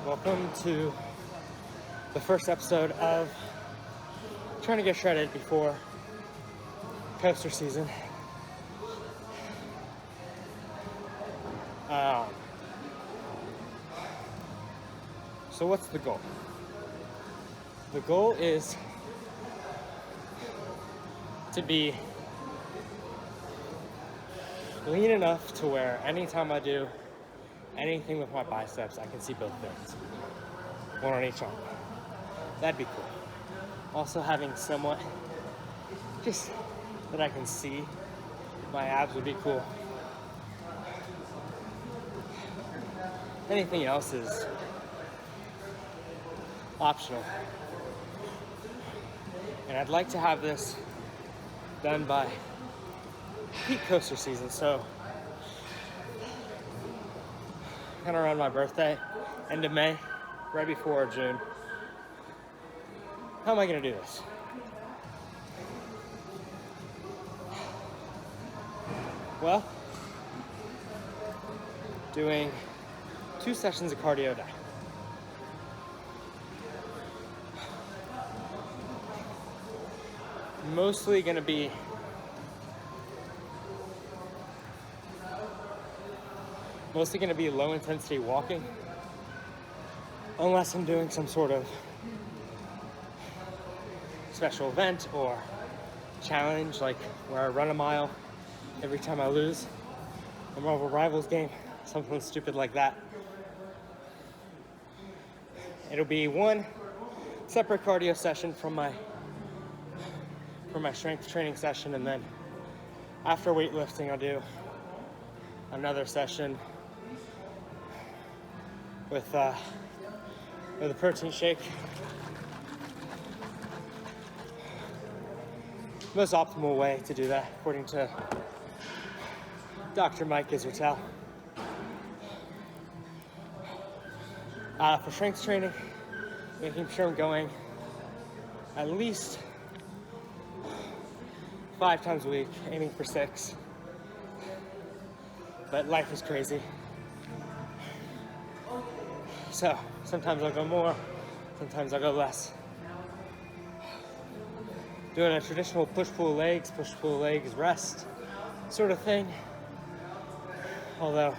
Welcome to the first episode of trying to get shredded before coaster season. So what's the goal? The goal is to be lean enough to where anytime I do anything with my biceps, I can see both things. One on each arm. That'd be cool. Also having somewhat, just that I can see my abs would be cool. Anything else is optional. And I'd like to have this done by peak coaster season, so kind of around my birthday, end of May, right before June. How am I gonna do this? Well, doing 2 sessions of cardio a day. Mostly gonna be low intensity walking, unless I'm doing some sort of special event or challenge, like where I run a mile every time I lose a Marvel Rivals game, something stupid like that. It'll be one separate cardio session from my strength training session, and then after weightlifting I'll do another session with a protein shake. Most optimal way to do that, according to Dr. Mike Israel. For strength training, making sure I'm going at least 5 times a week, aiming for 6. But life is crazy. So sometimes I'll go more, sometimes I'll go less. Doing a traditional push-pull legs, rest sort of thing. Although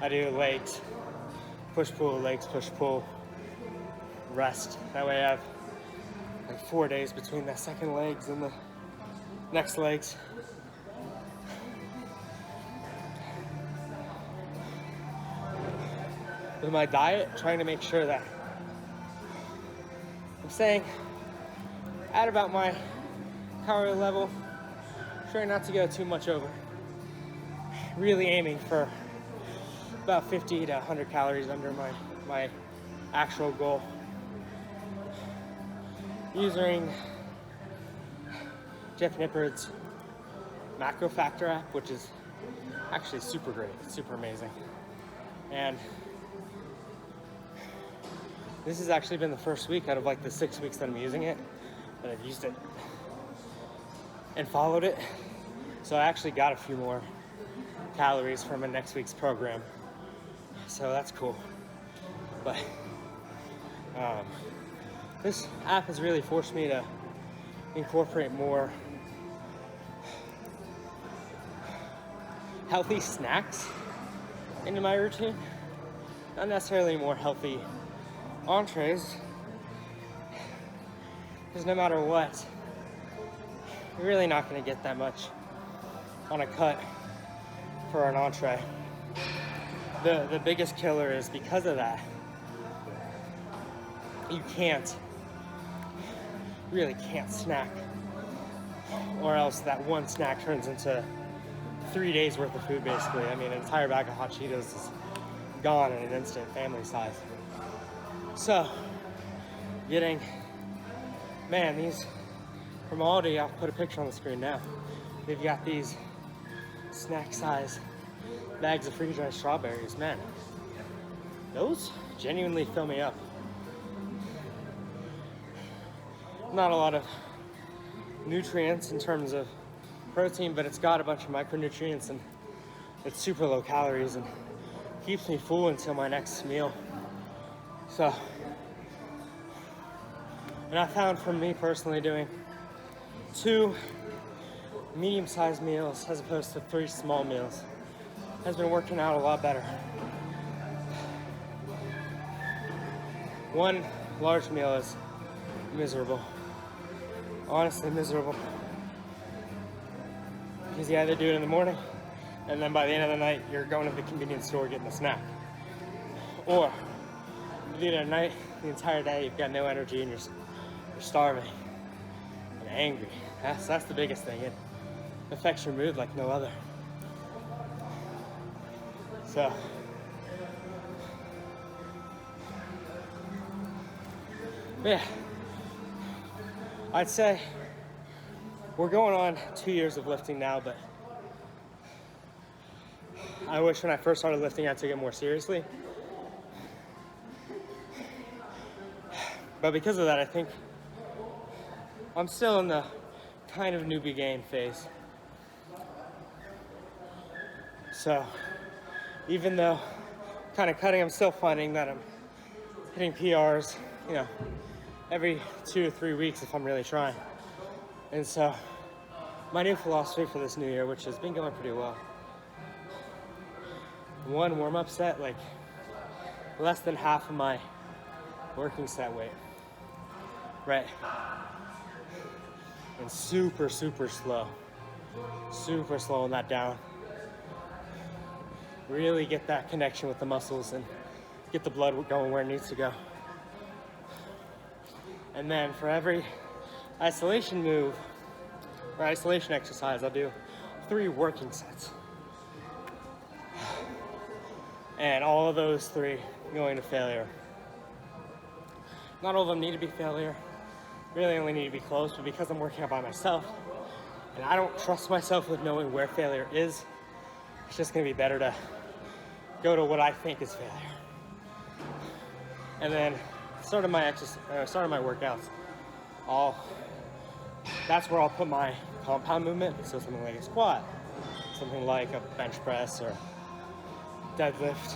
I do legs, push-pull, legs, push-pull, rest. That way I have like 4 days between the second legs and the next legs. With my diet, trying to make sure that I'm staying at about my calorie level, trying not to go too much over. Really aiming for about 50 to 100 calories under my actual goal. Using Jeff Nippard's macro factor app, which is actually super great, it's super amazing. And this has actually been the first week out of like the 6 weeks that I'm using it, that I've used it and followed it. So I actually got a few more calories from my next week's program. So that's cool. But this app has really forced me to incorporate more healthy snacks into my routine. Not necessarily more healthy entrees, because no matter what, you're really not going to get that much on a cut for an entree. The biggest killer is because of that, you really can't snack, or else that one snack turns into 3 days worth of food basically. I mean, an entire bag of hot Cheetos is gone in an instant, family size. So, getting, man, these from Aldi, I'll put a picture on the screen now. They've got these snack size bags of freeze-dried strawberries. Man, those genuinely fill me up. Not a lot of nutrients in terms of protein, but it's got a bunch of micronutrients and it's super low calories and keeps me full until my next meal. So, and I found for me personally doing 2 medium-sized meals as opposed to 3 small meals has been working out a lot better. 1 large meal is miserable. Honestly miserable. Because you either do it in the morning, and then by the end of the night, you're going to the convenience store getting a snack. Or you do it at night, the entire day, you've got no energy and you're starving and angry. That's the biggest thing. It affects your mood like no other. So, yeah, I'd say we're going on 2 years of lifting now, but I wish when I first started lifting, I took it more seriously. But because of that, I think I'm still in the kind of newbie game phase. So even though kind of cutting, I'm still finding that I'm hitting PRs, you know, every 2 or 3 weeks if I'm really trying. And so my new philosophy for this new year, which has been going pretty well, 1 warm-up set, like less than half of my working set weight, right? And super slow on that down. Really get that connection with the muscles and get the blood going where it needs to go. And then for every isolation move or isolation exercise, I'll do 3 working sets. And all of those 3 going to failure. Not all of them need to be failure. Really only need to be close, but because I'm working out by myself and I don't trust myself with knowing where failure is, it's just gonna be better to go to what I think is failure. And then start of my workouts, that's where I'll put my compound movement. So something like a squat, something like a bench press or deadlift,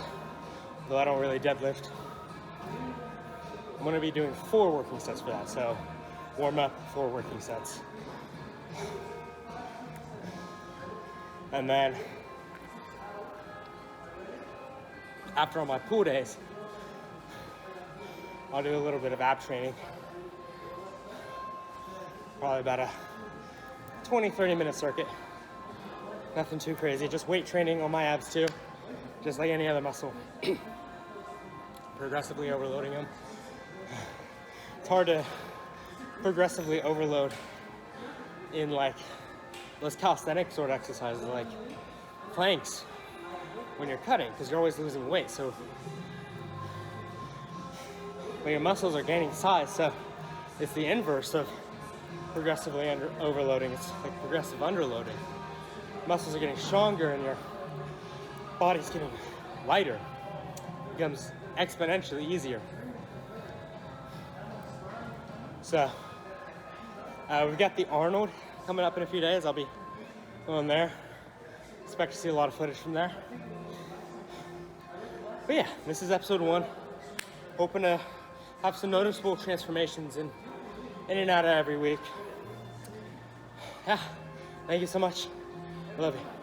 though I don't really deadlift. I'm gonna be doing 4 working sets for that. So warm up, 4 working sets. And then after all my pool days, I'll do a little bit of ab training. Probably about a 20-30 minute circuit. Nothing too crazy, just weight training on my abs too, just like any other muscle. Progressively overloading them. It's hard to progressively overload in like those calisthenic sort of exercises like planks when you're cutting, because you're always losing weight. So when your muscles are gaining size, so it's the inverse of progressively overloading. It's like progressive underloading. Muscles are getting stronger and your body's getting lighter. It becomes exponentially easier. So we've got the Arnold coming up in a few days. I'll be going there. Expect to see a lot of footage from there. But yeah, this is episode 1. Hoping to have some noticeable transformations in and out of every week. Yeah, thank you so much. I love you.